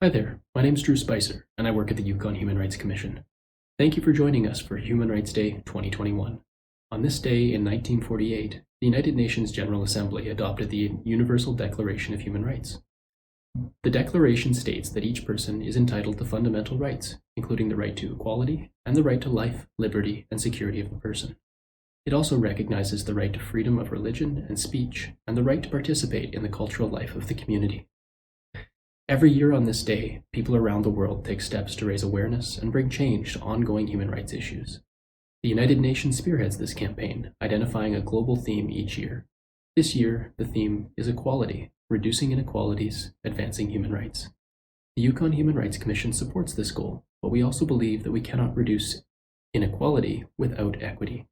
Hi there, my name is Drew Spicer, and I work at the Yukon Human Rights Commission. Thank you for joining us for Human Rights Day 2021. On this day in 1948, the United Nations General Assembly adopted the Universal Declaration of Human Rights. The Declaration states that each person is entitled to fundamental rights, including the right to equality and the right to life, liberty, and security of the person. It also recognizes the right to freedom of religion and speech and the right to participate in the cultural life of the community. Every year on this day, people around the world take steps to raise awareness and bring change to ongoing human rights issues. The United Nations spearheads this campaign, identifying a global theme each year. This year, the theme is equality, reducing inequalities, advancing human rights. The Yukon Human Rights Commission supports this goal, but we also believe that we cannot reduce inequality without equity.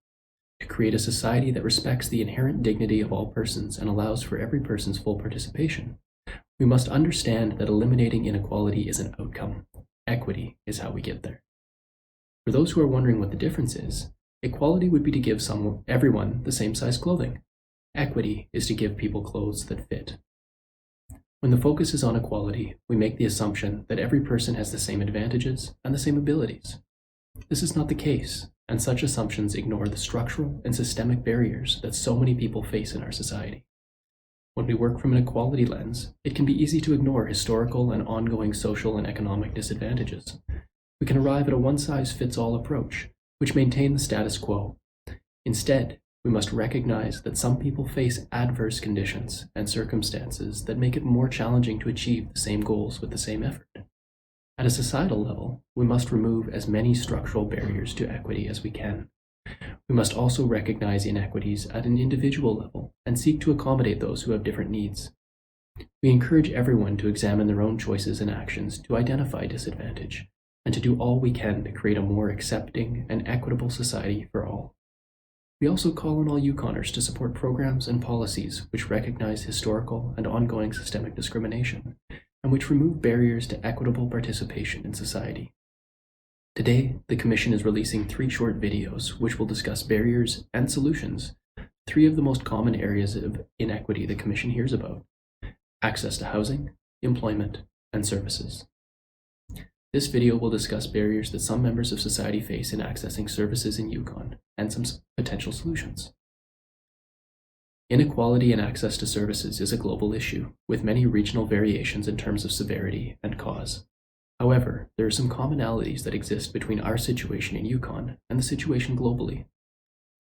To create a society that respects the inherent dignity of all persons and allows for every person's full participation, we must understand that eliminating inequality is an outcome. Equity is how we get there. For those who are wondering what the difference is, equality would be to give everyone the same size clothing. Equity is to give people clothes that fit. When the focus is on equality, we make the assumption that every person has the same advantages and the same abilities. This is not the case, and such assumptions ignore the structural and systemic barriers that so many people face in our society. When we work from an equality lens, it can be easy to ignore historical and ongoing social and economic disadvantages. We can arrive at a one-size-fits-all approach, which maintains the status quo. Instead, we must recognize that some people face adverse conditions and circumstances that make it more challenging to achieve the same goals with the same effort. At a societal level, we must remove as many structural barriers to equity as we can. We must also recognize inequities at an individual level and seek to accommodate those who have different needs. We encourage everyone to examine their own choices and actions to identify disadvantage and to do all we can to create a more accepting and equitable society for all. We also call on all Yukoners to support programs and policies which recognize historical and ongoing systemic discrimination and which remove barriers to equitable participation in society. Today, the Commission is releasing 3 short videos which will discuss barriers and solutions, 3 of the most common areas of inequity the Commission hears about: access to housing, employment, and services. This video will discuss barriers that some members of society face in accessing services in Yukon and some potential solutions. Inequality in access to services is a global issue, with many regional variations in terms of severity and cause. However, there are some commonalities that exist between our situation in Yukon and the situation globally.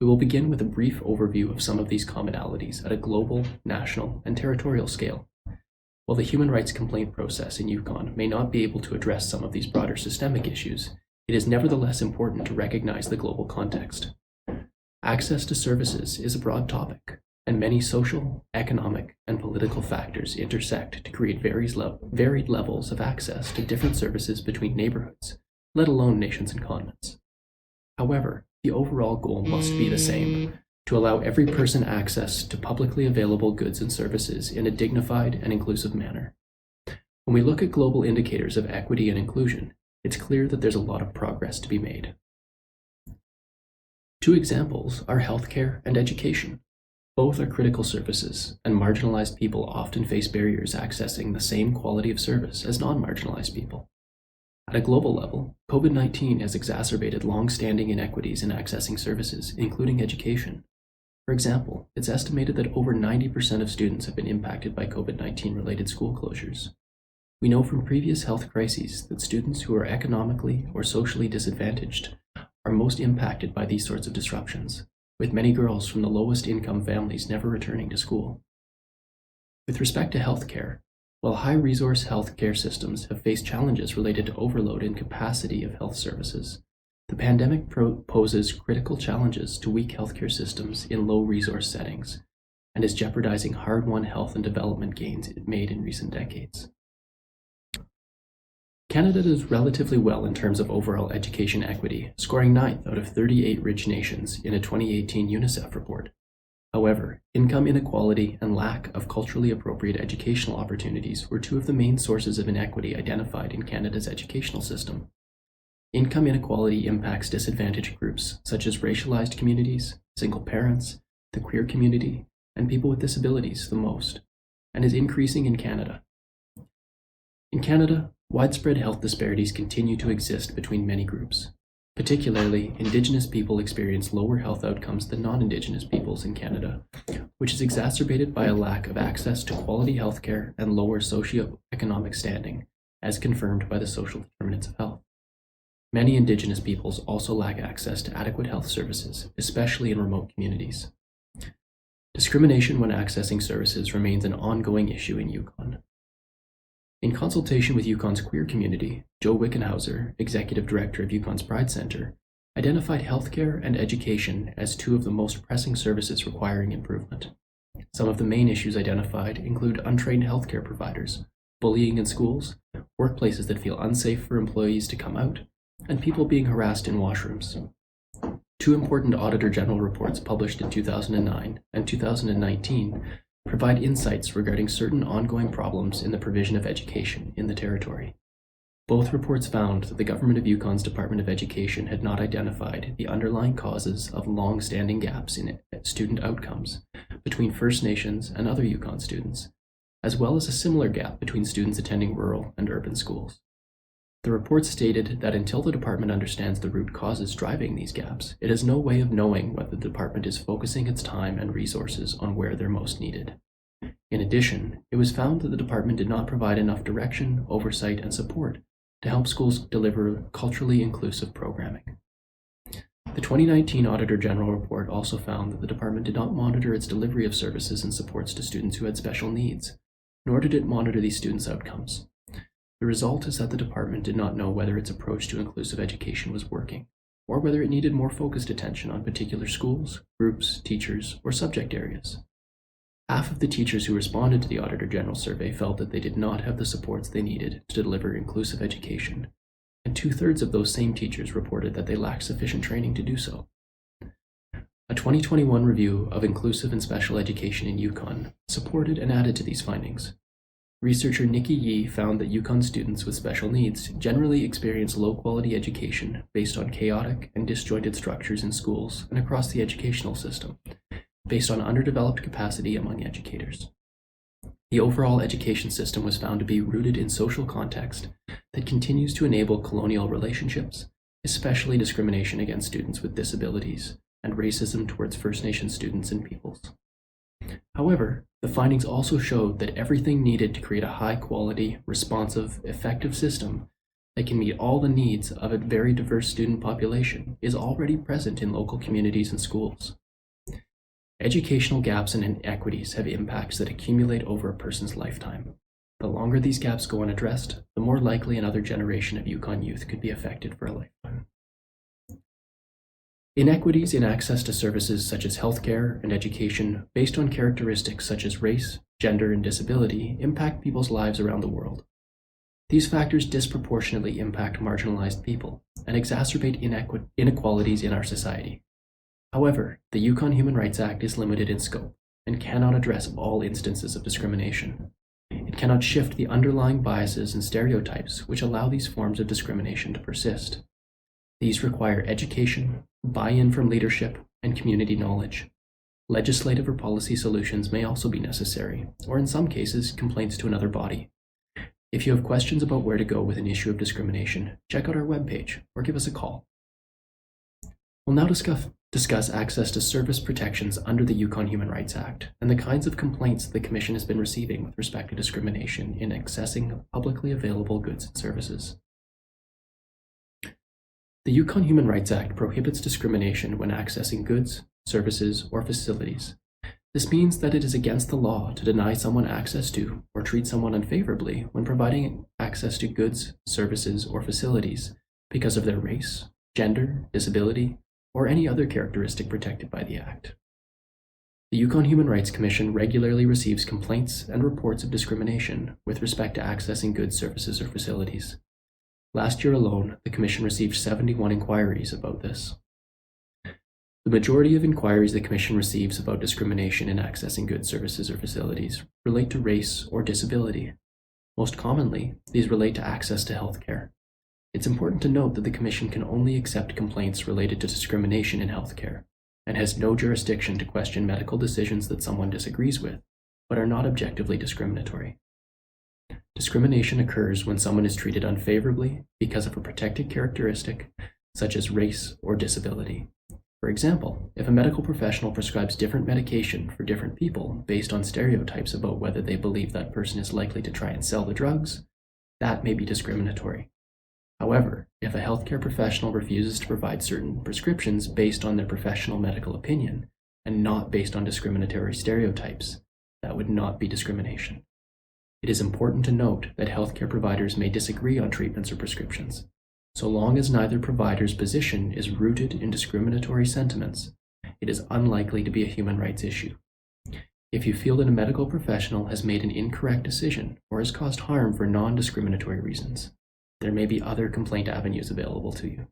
We will begin with a brief overview of some of these commonalities at a global, national, and territorial scale. While the human rights complaint process in Yukon may not be able to address some of these broader systemic issues, it is nevertheless important to recognize the global context. Access to services is a broad topic, and many social, economic, and political factors intersect to create varied levels of access to different services between neighborhoods, let alone nations and continents. However, the overall goal must be the same: to allow every person access to publicly available goods and services in a dignified and inclusive manner. When we look at global indicators of equity and inclusion, it's clear that there's a lot of progress to be made. 2 examples are healthcare and education. Both are critical services, and marginalized people often face barriers accessing the same quality of service as non-marginalized people. At a global level, COVID-19 has exacerbated long-standing inequities in accessing services, including education. For example, it's estimated that over 90% of students have been impacted by COVID-19 related school closures. We know from previous health crises that students who are economically or socially disadvantaged are most impacted by these sorts of disruptions, with many girls from the lowest income families never returning to school. With respect to healthcare, while high-resource healthcare systems have faced challenges related to overload and capacity of health services, the pandemic poses critical challenges to weak healthcare systems in low-resource settings and is jeopardizing hard-won health and development gains it made in recent decades. Canada does relatively well in terms of overall education equity, scoring 9th out of 38 rich nations in a 2018 UNICEF report. However, income inequality and lack of culturally appropriate educational opportunities were 2 of the main sources of inequity identified in Canada's educational system. Income inequality impacts disadvantaged groups such as racialized communities, single parents, the queer community, and people with disabilities the most, and is increasing in Canada. In Canada, widespread health disparities continue to exist between many groups. Particularly, Indigenous people experience lower health outcomes than non-Indigenous peoples in Canada, which is exacerbated by a lack of access to quality healthcare and lower socioeconomic standing, as confirmed by the social determinants of health. Many Indigenous peoples also lack access to adequate health services, especially in remote communities. Discrimination when accessing services remains an ongoing issue in Yukon. In consultation with Yukon's queer community, Joe Wickenhauser, Executive Director of Yukon's Pride Center, identified healthcare and education as two of the most pressing services requiring improvement. Some of the main issues identified include untrained healthcare providers, bullying in schools, workplaces that feel unsafe for employees to come out, and people being harassed in washrooms. Two important Auditor General reports published in 2009 and 2019 provide insights regarding certain ongoing problems in the provision of education in the territory. Both reports found that the Government of Yukon's Department of Education had not identified the underlying causes of long-standing gaps in student outcomes between First Nations and other Yukon students, as well as a similar gap between students attending rural and urban schools. The report stated that until the department understands the root causes driving these gaps, it has no way of knowing whether the department is focusing its time and resources on where they're most needed. In addition, it was found that the department did not provide enough direction, oversight, and support to help schools deliver culturally inclusive programming. The 2019 Auditor General report also found that the department did not monitor its delivery of services and supports to students who had special needs, nor did it monitor these students' outcomes. The result is that the department did not know whether its approach to inclusive education was working, or whether it needed more focused attention on particular schools, groups, teachers, or subject areas. Half of the teachers who responded to the Auditor General survey felt that they did not have the supports they needed to deliver inclusive education, and 2/3 of those same teachers reported that they lacked sufficient training to do so. A 2021 review of inclusive and special education in Yukon supported and added to these findings. Researcher Nikki Yee found that Yukon students with special needs generally experience low-quality education based on chaotic and disjointed structures in schools and across the educational system, based on underdeveloped capacity among educators. The overall education system was found to be rooted in social context that continues to enable colonial relationships, especially discrimination against students with disabilities and racism towards First Nation students and peoples. However, the findings also showed that everything needed to create a high-quality, responsive, effective system that can meet all the needs of a very diverse student population is already present in local communities and schools. Educational gaps and inequities have impacts that accumulate over a person's lifetime. The longer these gaps go unaddressed, the more likely another generation of Yukon youth could be affected for a lifetime. Inequities in access to services such as healthcare and education based on characteristics such as race, gender, and disability impact people's lives around the world. These factors disproportionately impact marginalized people and exacerbate inequalities in our society. However, the Yukon Human Rights Act is limited in scope and cannot address all instances of discrimination. It cannot shift the underlying biases and stereotypes which allow these forms of discrimination to persist. These require education, buy-in from leadership, and community knowledge. Legislative or policy solutions may also be necessary, or in some cases, complaints to another body. If you have questions about where to go with an issue of discrimination, check out our webpage or give us a call. We'll now discuss access to service protections under the Yukon Human Rights Act and the kinds of complaints the Commission has been receiving with respect to discrimination in accessing publicly available goods and services. The Yukon Human Rights Act prohibits discrimination when accessing goods, services, or facilities. This means that it is against the law to deny someone access to or treat someone unfavorably when providing access to goods, services, or facilities because of their race, gender, disability, or any other characteristic protected by the Act. The Yukon Human Rights Commission regularly receives complaints and reports of discrimination with respect to accessing goods, services, or facilities. Last year alone, the Commission received 71 inquiries about this. The majority of inquiries the Commission receives about discrimination in accessing goods, services, or facilities relate to race or disability. Most commonly, these relate to access to health care. It's important to note that the Commission can only accept complaints related to discrimination in healthcare and has no jurisdiction to question medical decisions that someone disagrees with, but are not objectively discriminatory. Discrimination occurs when someone is treated unfavorably because of a protected characteristic, such as race or disability. For example, if a medical professional prescribes different medication for different people based on stereotypes about whether they believe that person is likely to try and sell the drugs, that may be discriminatory. However, if a healthcare professional refuses to provide certain prescriptions based on their professional medical opinion and not based on discriminatory stereotypes, that would not be discrimination. It is important to note that healthcare providers may disagree on treatments or prescriptions. So long as neither provider's position is rooted in discriminatory sentiments, it is unlikely to be a human rights issue. If you feel that a medical professional has made an incorrect decision or has caused harm for non-discriminatory reasons, there may be other complaint avenues available to you.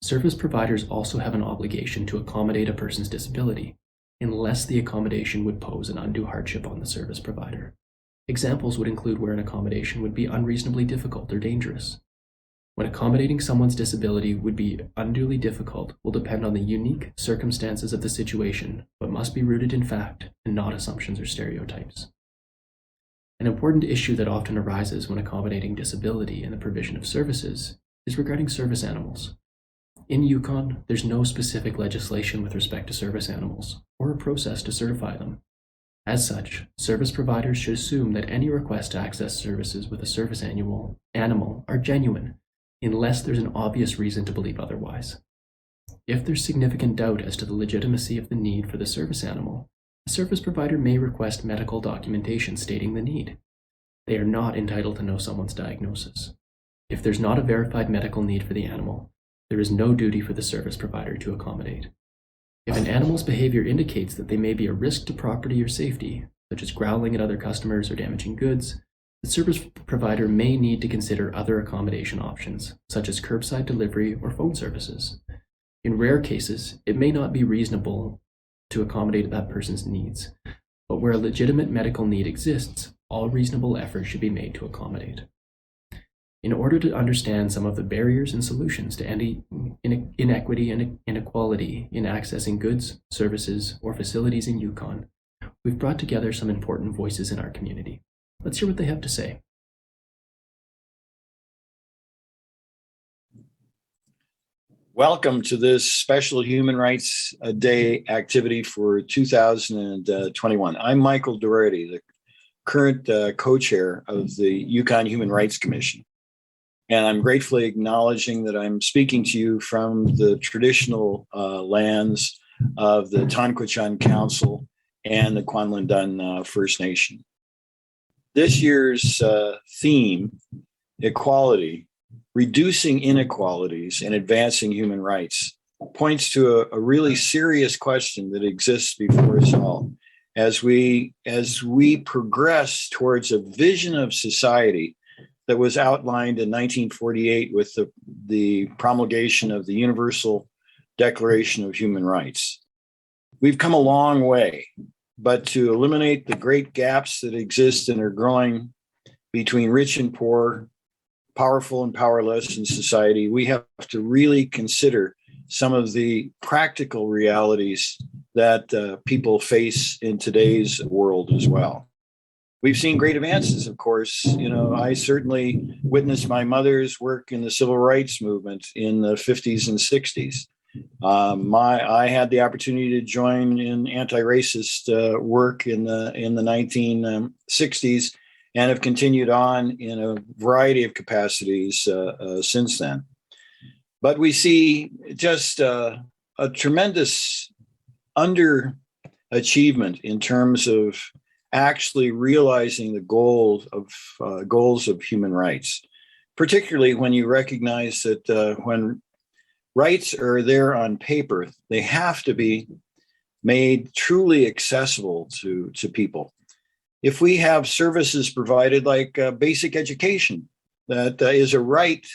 Service providers also have an obligation to accommodate a person's disability, unless the accommodation would pose an undue hardship on the service provider. Examples would include where an accommodation would be unreasonably difficult or dangerous. When accommodating someone's disability would be unduly difficult will depend on the unique circumstances of the situation, but must be rooted in fact and not assumptions or stereotypes. An important issue that often arises when accommodating disability in the provision of services is regarding service animals. In Yukon, there's no specific legislation with respect to service animals or a process to certify them. As such, service providers should assume that any requests to access services with a service animal are genuine, unless there's an obvious reason to believe otherwise. If there's significant doubt as to the legitimacy of the need for the service animal, a service provider may request medical documentation stating the need. They are not entitled to know someone's diagnosis. If there's not a verified medical need for the animal, there is no duty for the service provider to accommodate. If an animal's behavior indicates that they may be a risk to property or safety, such as growling at other customers or damaging goods, the service provider may need to consider other accommodation options, such as curbside delivery or phone services. In rare cases, it may not be reasonable to accommodate that person's needs, but where a legitimate medical need exists, all reasonable efforts should be made to accommodate. In order to understand some of the barriers and solutions to inequity and inequality in accessing goods, services, or facilities in Yukon, we've brought together some important voices in our community. Let's hear what they have to say. Welcome to this special Human Rights Day activity for 2021. I'm Michael Dougherty, the current co-chair of the Yukon Human Rights Commission. And I'm gratefully acknowledging that I'm speaking to you from the traditional lands of the Teslin Council and the Kwanlin First Nation. This year's theme, equality, reducing inequalities and advancing human rights, points to a really serious question that exists before us all as we progress towards a vision of society that was outlined in 1948 with the promulgation of the Universal Declaration of Human Rights. We've come a long way, but to eliminate the great gaps that exist and are growing between rich and poor, powerful and powerless in society, we have to really consider some of the practical realities that people face in today's world as well. We've seen great advances, of course. I certainly witnessed my mother's work in the civil rights movement in the 50s and 60s. I had the opportunity to join in anti-racist work in the 1960s and have continued on in a variety of capacities since then. But we see just a tremendous underachievement in terms of actually realizing the goals of human rights, particularly when you recognize that when rights are there on paper, they have to be made truly accessible to people. If we have services provided like basic education, that is a right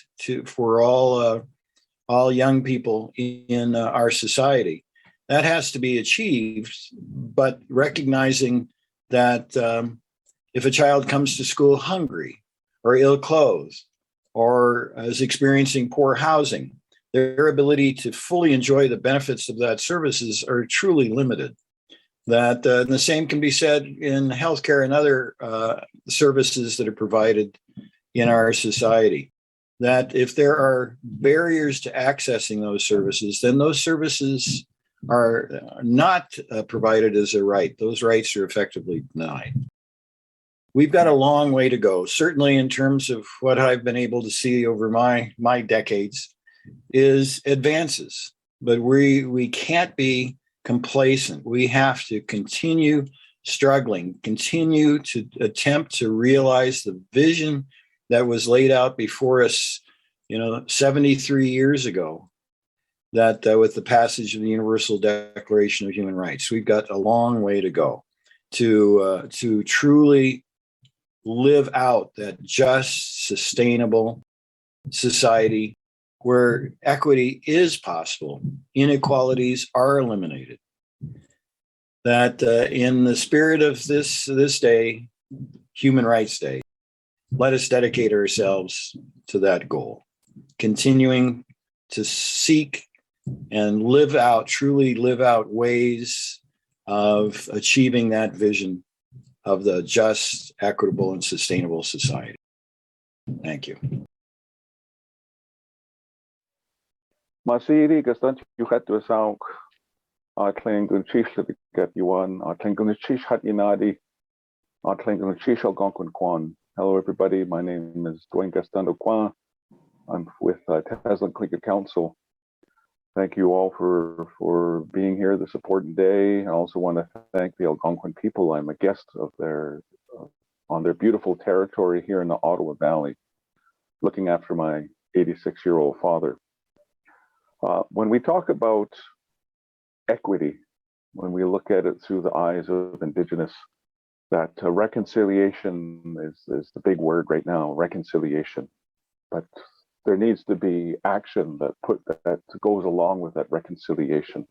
for all young people in our society, that has to be achieved, but recognizing that if a child comes to school hungry or ill-clothed or is experiencing poor housing, their ability to fully enjoy the benefits of that services are truly limited. That the same can be said in healthcare and other services that are provided in our society. That if there are barriers to accessing those services, then those services are not provided as a right. Those rights are effectively denied. We've got a long way to go, certainly in terms of what I've been able to see over my decades is advances, but we can't be complacent. We have to continue struggling, continue to attempt to realize the vision that was laid out before us, 73 years ago, that with the passage of the Universal Declaration of Human Rights. We've got a long way to go to truly live out that just, sustainable society where equity is possible, inequalities are eliminated. That in the spirit of this day, Human Rights Day, let us dedicate ourselves to that goal, continuing to seek and truly live out ways of achieving that vision of the just, equitable, and sustainable society. Thank you. Masiri Gastant Aucoin Hello, everybody. My name is Duane Gastant Aucoin. I'm with Teslin Tlingit Council. Thank you all for being here this important day. I also want to thank the Algonquin people. I'm a guest of on their beautiful territory here in the Ottawa Valley, looking after my 86-year-old father. When we talk about equity, when we look at it through the eyes of Indigenous, that reconciliation is the big word right now, reconciliation. But there needs to be action that goes along with that reconciliation.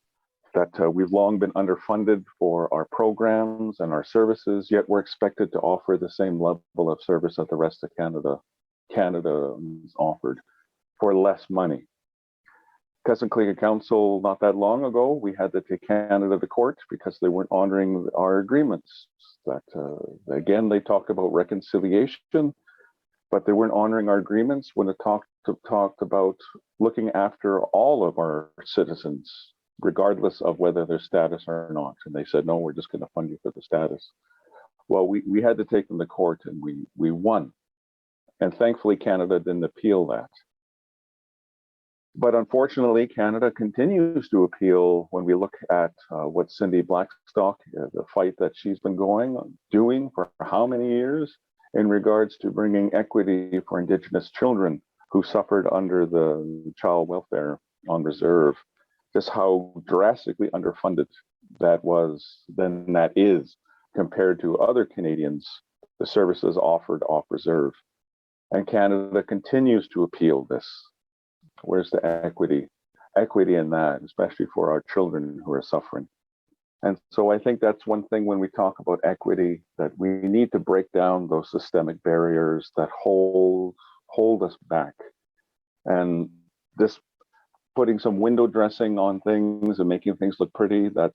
That we've long been underfunded for our programs and our services, yet we're expected to offer the same level of service that the rest of Canada is offered for less money. Teslin Tlingit Council, not that long ago, we had to take Canada to court because they weren't honoring our agreements. That again, they talked about reconciliation, but they weren't honoring our agreements when it talked about looking after all of our citizens, regardless of whether their status or not. And they said, no, we're just going to fund you for the status. Well, we had to take them to court, and we won. And thankfully, Canada didn't appeal that. But unfortunately, Canada continues to appeal when we look at what Cindy Blackstock, the fight that she's been doing for how many years in regards to bringing equity for Indigenous children who suffered under the child welfare on reserve, just how drastically underfunded that is compared to other Canadians, the services offered off reserve. And Canada continues to appeal this. Where's the equity in that, especially for our children who are suffering? And so I think that's one thing when we talk about equity, that we need to break down those systemic barriers that hold us back. And this putting some window dressing on things and making things look pretty, that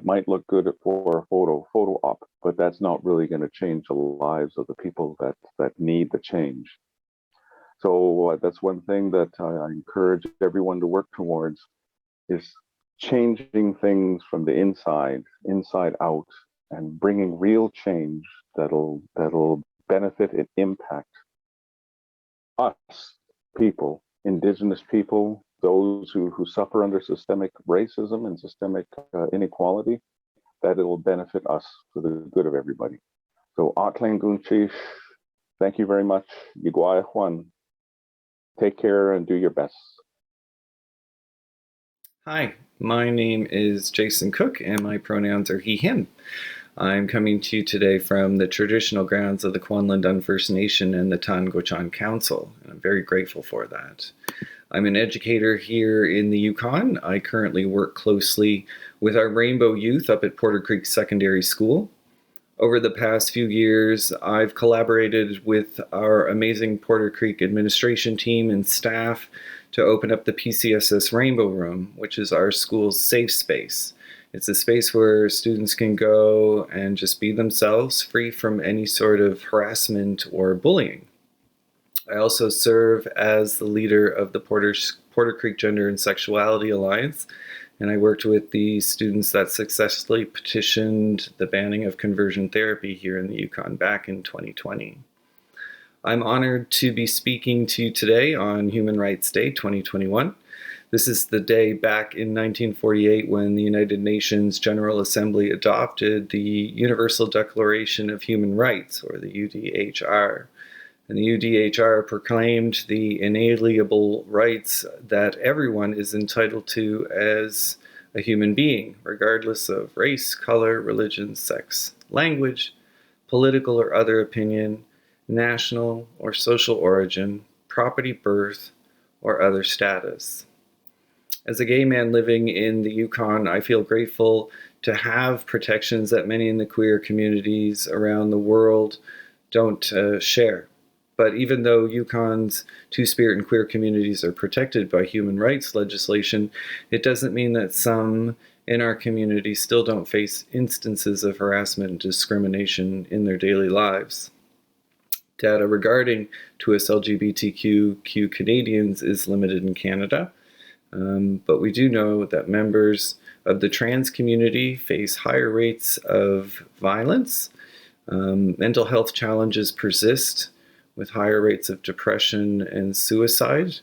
might look good for a photo op, but that's not really going to change the lives of the people that need the change. So that's one thing that I encourage everyone to work towards, is changing things from the inside out, and bringing real change that'll benefit and impact us people, Indigenous people, those who suffer under systemic racism and systemic inequality, that it will benefit us for the good of everybody. So thank you very much. Yugwai. Take care and do your best. Hi, my name is Jason Cook and my pronouns are he, him. I'm coming to you today from the traditional grounds of the Kwanlundun First Nation and the Tan-Go-Chan Council, and I'm very grateful for that. I'm an educator here in the Yukon. I currently work closely with our Rainbow Youth up at Porter Creek Secondary School. Over the past few years, I've collaborated with our amazing Porter Creek administration team and staff to open up the PCSS Rainbow Room, which is our school's safe space, It's a space where students can go and just be themselves, free from any sort of harassment or bullying. I also serve as the leader of the Porter Creek Gender and Sexuality Alliance, and I worked with the students that successfully petitioned the banning of conversion therapy here in the Yukon back in 2020. I'm honored to be speaking to you today on Human Rights Day 2021. This is the day back in 1948 when the United Nations General Assembly adopted the Universal Declaration of Human Rights, or the UDHR. And the UDHR proclaimed the inalienable rights that everyone is entitled to as a human being, regardless of race, color, religion, sex, language, political or other opinion, national or social origin, property, birth, or other status. As a gay man living in the Yukon, I feel grateful to have protections that many in the queer communities around the world don't share. But even though Yukon's two-spirit and queer communities are protected by human rights legislation, it doesn't mean that some in our community still don't face instances of harassment and discrimination in their daily lives. Data regarding 2S LGBTQ Canadians is limited in Canada, but we do know that members of the trans community face higher rates of violence. Mental health challenges persist, with higher rates of depression and suicide,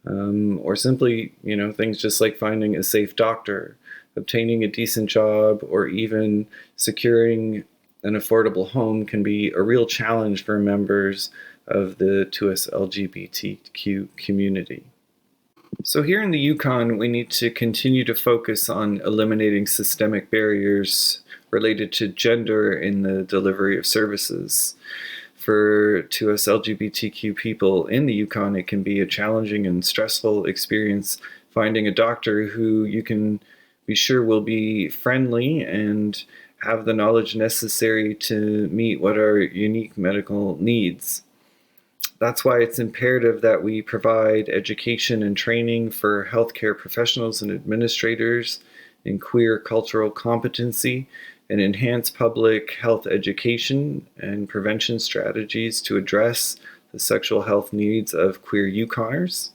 or simply, things just like finding a safe doctor, obtaining a decent job, or even securing an affordable home can be a real challenge for members of the 2S LGBTQ community. So here in the Yukon, we need to continue to focus on eliminating systemic barriers related to gender in the delivery of services. For 2S LGBTQ people in the Yukon, it can be a challenging and stressful experience finding a doctor who you can be sure will be friendly and have the knowledge necessary to meet what are unique medical needs. That's why it's imperative that we provide education and training for healthcare professionals and administrators in queer cultural competency and enhance public health education and prevention strategies to address the sexual health needs of queer Yukoners.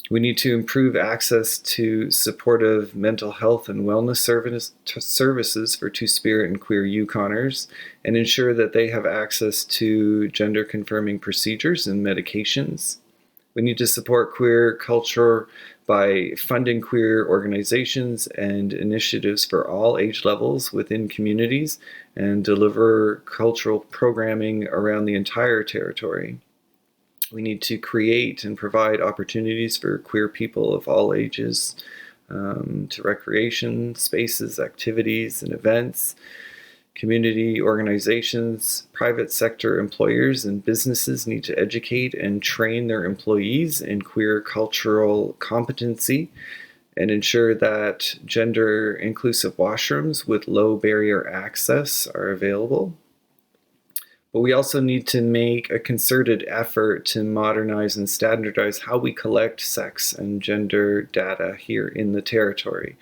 We need to improve access to supportive mental health and wellness services for two-spirit and queer Yukoners and ensure that they have access to gender-confirming procedures and medications. We need to support queer culture by funding queer organizations and initiatives for all age levels within communities and deliver cultural programming around the entire territory. We need to create and provide opportunities for queer people of all ages to recreation, spaces, activities, and events. Community organizations, private sector employers, and businesses need to educate and train their employees in queer cultural competency and ensure that gender-inclusive washrooms with low barrier access are available. But we also need to make a concerted effort to modernize and standardize how we collect sex and gender data here in the territory.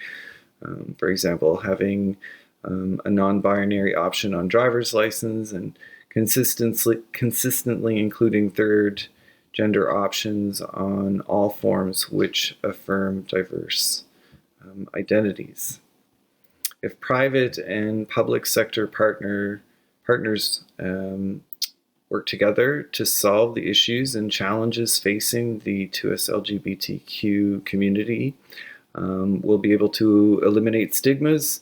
For example, having a non-binary option on driver's license and consistently including third gender options on all forms which affirm diverse identities. If private and public sector partners work together to solve the issues and challenges facing the 2S LGBTQ community, we'll be able to eliminate stigmas.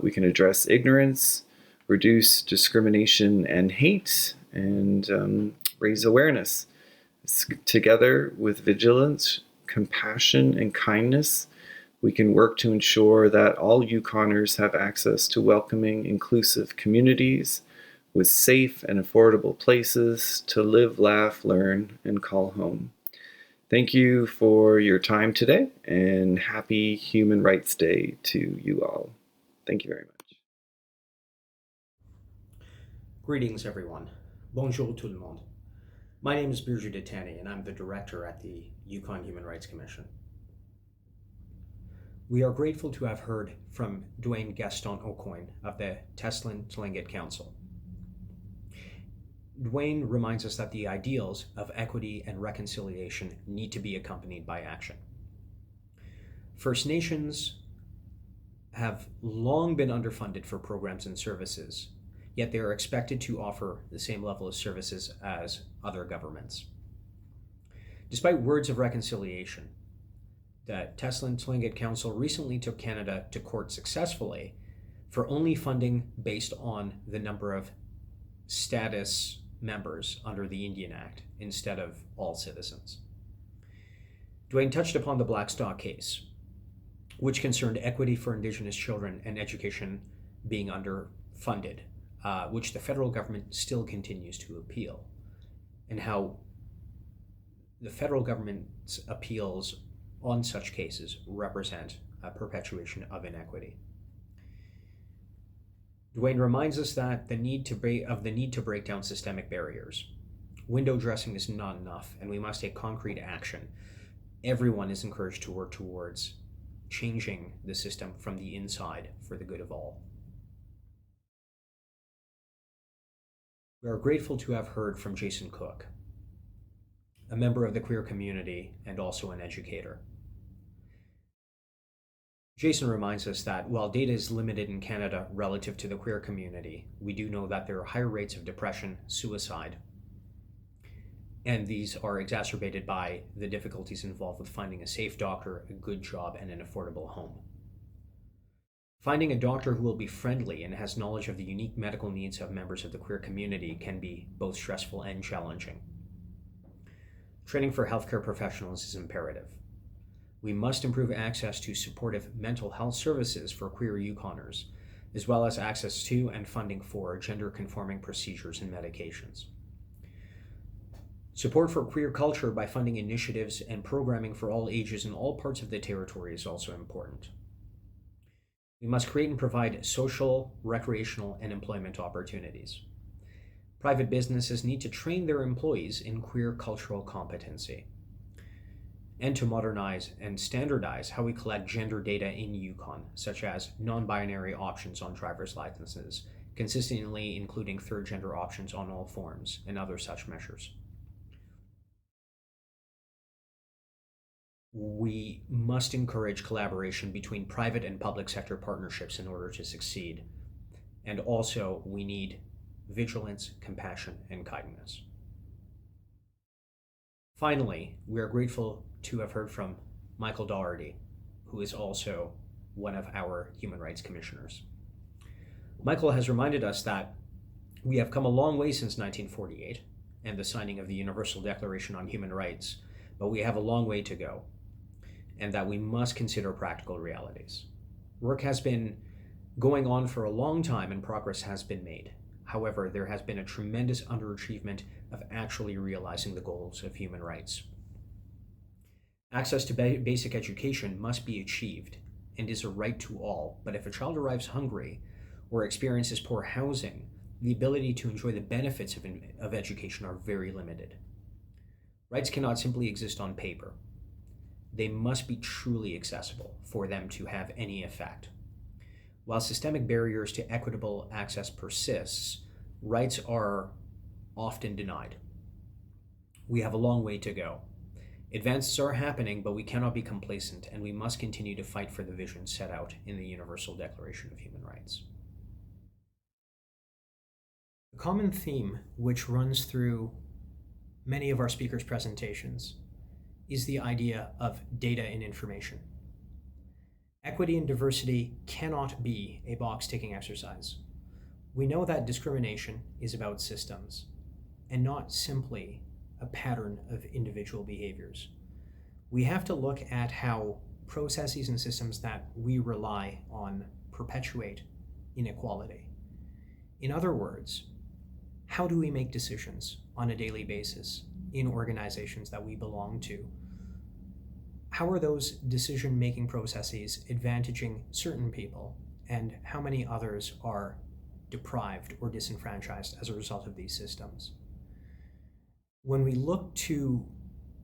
We can address ignorance, reduce discrimination and hate, and raise awareness. Together with vigilance, compassion, and kindness, we can work to ensure that all Yukoners have access to welcoming, inclusive communities with safe and affordable places to live, laugh, learn, and call home. Thank you for your time today, and happy Human Rights Day to you all. Thank you very much. Greetings, everyone. Bonjour tout le monde. My name is Birju Detani, and I'm the director at the Yukon Human Rights Commission. We are grateful to have heard from Duane Gastant Aucoin of the Teslin Tlingit Council. Duane reminds us that the ideals of equity and reconciliation need to be accompanied by action. First Nations have long been underfunded for programs and services, yet they are expected to offer the same level of services as other governments. Despite words of reconciliation, the Teslin Tlingit Council recently took Canada to court successfully for only funding based on the number of status members under the Indian Act instead of all citizens. Duane touched upon the Blackstock case, which concerned equity for Indigenous children and education being underfunded, which the federal government still continues to appeal, and how the federal government's appeals on such cases represent a perpetuation of inequity. Duane reminds us that the need to break down systemic barriers. Window dressing is not enough, and we must take concrete action. Everyone is encouraged to work towards changing the system from the inside for the good of all. We are grateful to have heard from Jason Cook, a member of the queer community and also an educator. Jason reminds us that while data is limited in Canada relative to the queer community, we do know that there are higher rates of depression, suicide, and these are exacerbated by the difficulties involved with finding a safe doctor, a good job, and an affordable home. Finding a doctor who will be friendly and has knowledge of the unique medical needs of members of the queer community can be both stressful and challenging. Training for healthcare professionals is imperative. We must improve access to supportive mental health services for queer Yuconners, as well as access to and funding for gender-conforming procedures and medications. Support for queer culture by funding initiatives and programming for all ages in all parts of the territory is also important. We must create and provide social, recreational, and employment opportunities. Private businesses need to train their employees in queer cultural competency, and to modernize and standardize how we collect gender data in Yukon, such as non-binary options on driver's licenses, consistently including third gender options on all forms, and other such measures. We must encourage collaboration between private and public sector partnerships in order to succeed. And also, we need vigilance, compassion, and kindness. Finally, we are grateful to have heard from Michael Dougherty, who is also one of our human rights commissioners. Michael has reminded us that we have come a long way since 1948 and the signing of the Universal Declaration on Human Rights, but we have a long way to go, and that we must consider practical realities. Work has been going on for a long time and progress has been made. However, there has been a tremendous underachievement of actually realizing the goals of human rights. Access to basic education must be achieved and is a right to all, but if a child arrives hungry or experiences poor housing, the ability to enjoy the benefits of education are very limited. Rights cannot simply exist on paper. They must be truly accessible for them to have any effect. While systemic barriers to equitable access persists, rights are often denied. We have a long way to go. Advances are happening, but we cannot be complacent, and we must continue to fight for the vision set out in the Universal Declaration of Human Rights. A common theme which runs through many of our speakers' presentations is the idea of data and information. Equity and diversity cannot be a box-ticking exercise. We know that discrimination is about systems and not simply a pattern of individual behaviors. We have to look at how processes and systems that we rely on perpetuate inequality. In other words, how do we make decisions on a daily basis in organizations that we belong to? How are those decision-making processes advantaging certain people, and how many others are deprived or disenfranchised as a result of these systems? When we look to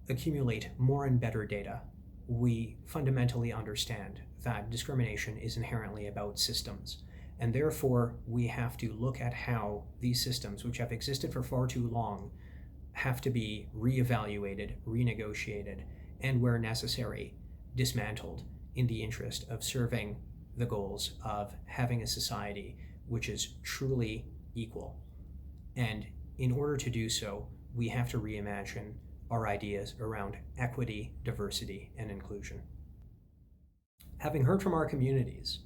accumulate more and better data, we fundamentally understand that discrimination is inherently about systems, and therefore we have to look at how these systems, which have existed for far too long, have to be reevaluated, renegotiated, and where necessary, dismantled in the interest of serving the goals of having a society which is truly equal. And in order to do so, we have to reimagine our ideas around equity, diversity, and inclusion. Having heard from our communities,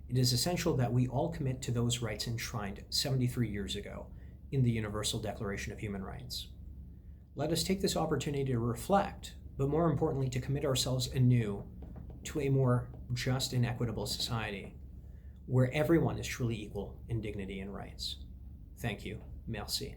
it is essential that we all commit to those rights enshrined 73 years ago in the Universal Declaration of Human Rights. Let us take this opportunity to reflect, but more importantly, to commit ourselves anew to a more just and equitable society where everyone is truly equal in dignity and rights. Thank you. Merci.